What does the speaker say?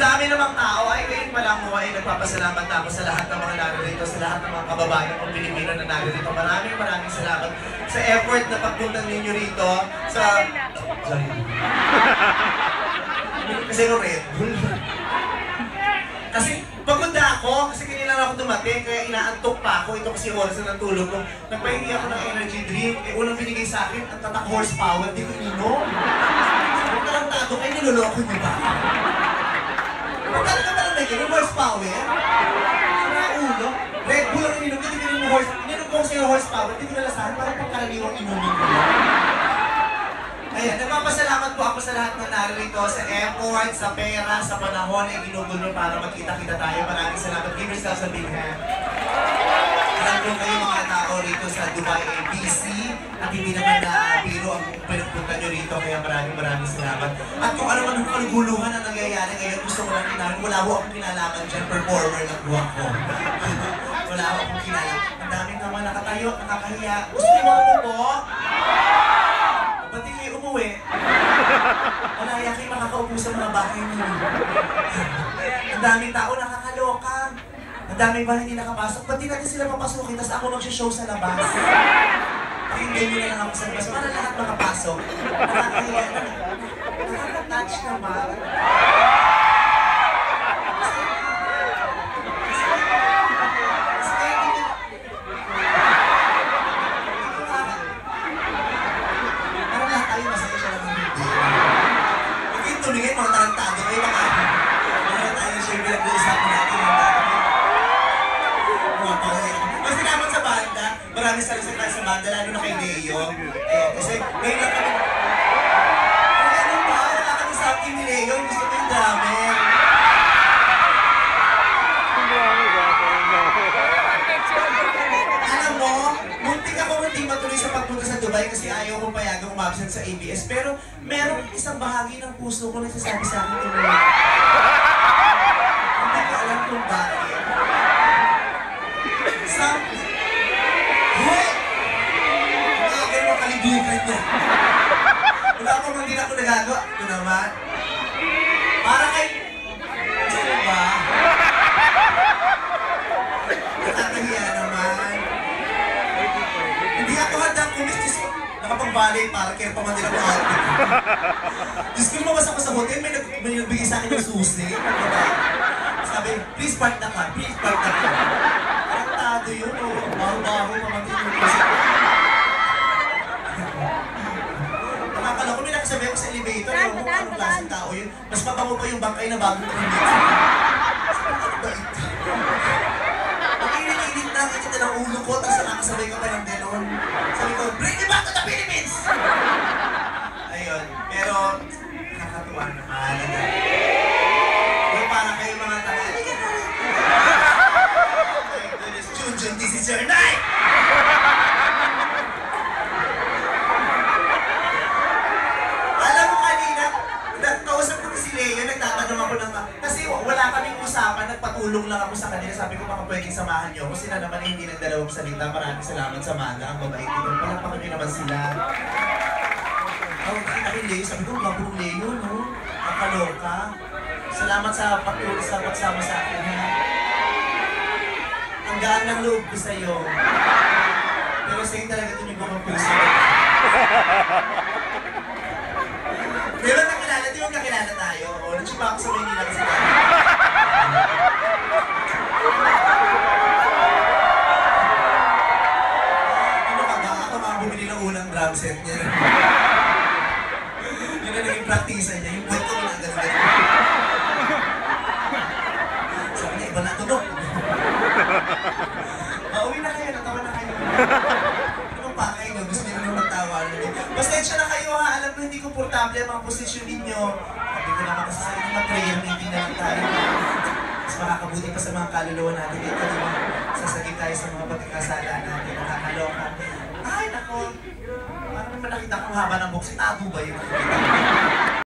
dami namang tao, ay ngayon pa lang mo ay nagpapasalamat na ako sa lahat ng mga narito, sa lahat ng mga kababayan kong Pilipino na narito. Maraming salamat sa effort na pagpunta ninyo rito sa... Sorry. Kasi yung Red Bull. Kasi pagod na ako, kasi kanina lang ako dumating, kaya inaantok pa ako. Ito kasi oras na ng tulog ko. Nagpahingi ako ng energy drink. Eh, unang binigay sa akin, ang tatak horsepower, di ko ininom. Huwag ka lang tato, kayo niloloko niyo ba? Magkala ka talaga na yun, horsepower? Sa ulo. Red Bull ang ininom, hindi ko ininom horsepower. Ininom ko kasi yung horsepower, hindi ko nalasahan, parang pagkaraniwang inumin ko lang. Ayan, nagpapasalamat po ako sa lahat na narito, sa effort, sa pera, sa panahon na ginugulo para magkita-kita tayo. Maraming salamat. Give yourselves a big hand. Alam ko kayo mga tao rito sa Dubai ABC at hindi naman na biro ang pinagpunta nyo rito, kaya maraming salamat. At kung ano man yung kaluguluhan na nangyayari ngayon, gusto ko lang kinalaman. Wala ko akong kinalaman dyan, performer ng buwak ko. Wala akong kinalaman. Ang daming naman nakatayo, nakakahiya. Gusto nyo ako po? Ba't di kayo umuwi? Malaya kayo makakaupo sa mga bahay niyo. Ang daming tao nakakaloka. Ang daming ba hindi nakapasok. Ba't di natin sila papasukin, tapos ako mag-show sa labas? Pakinggan nyo na lang ako sa labas para lahat makapasok. Nakakahiya na. Nakaka-touch naman. Tumingin, mga tarantado kayo, baka tayo na siya yung pinag-uusapan natin. Mga pangay. Kasi naman sa banda, maraming sarisakay sa banda, lalo na kay Leo. Kasi ngayon lang kami... Ano ba? Wala kami sa akin ni Leo, gusto ko yung drummer. Alam mo, muntik ako hindi matuloy sa pagpunta sa Dubai kasi ayaw kong payagang umabsent sa ABS. Pero merong isang bahagi ng puso ko nagsasabi sa akin tuloy. Hindi ko alam kung bakit. Hoy! Mga ganun kalibukan niya. Wala akong hindi na ako nagagawa. Ito naman. Para kay... Gusto ba? Nakakahiya naman. Hindi ako handang kumis. Nakapag-ballet para kaya pa man din ako outfit. Diyos ko, lumabas ako sa hotel, may nagbigay sa akin ng susi. Sabi, please park na ka, please park na ka. Tarantado yun, o. Baho-baho, pamangkin yung kasi. Nakakala ko, may nakasabi ako sa elevator, ewan ko anong klaseng tao yun. Mas mabango pa yung bangkay na bagong trinit. Sabi, ano ba ito? Ang init na ang init ng ulo ko, tapos nakakasabay ka pa ng ganon. Sabi ko, bring me back to the Philippines! Ayun, pero nakakatuwa naman. Yung para kayo mga taga, halika na. My goodness, Junjun, this is your night! Alam mo kanina, kausap ko si Leo, nagtatanong ako ng... Kasi wala kaming usapan, nagpatulong lang ako sa kanila. Sabi ko, baka pwedeng samahan niyo. Kung sila naman hindi nagdalawang salita, maraming salamat sa Manda, ang mabait dito. Palakpakan niyo naman sila. Nakita kay Leo, sabi ko, gwapo ng Leo, no? Nakaloka. Salamat sa pagtulong sa pagsama sa akin, ha? Ang gaan ng loob ko sa'yo. Pero sa'yo talaga ito yung bukang puso. Di ba nakilala? Di ba nakilala tayo? O, nagsipa ako sa Maynila kasi tayo. Ano ka ba? Ako mga bumili ng unang drum set niya. Yun na naging practice niya. Yung buwan ko ginagalit. Sabi niya, iba na ito, no? Uwi na kayo, natawa na kayo. Anong pakay nyo? Gusto nyo naman magtawa. Pasensya na kayo ha, alam ko hindi komportable ang mga posisyon ninyo. Sabi ko naman kasi sa inyo na prayer meeting na lang tayo. Mas makakabuti pa sa mga kaluluwa natin dito, di ba? Sasagin tayo sa mga pagkakasala natin, nakakaloka. Ay, nako! Parang naman nakita kong haba ng box, tago ba yun?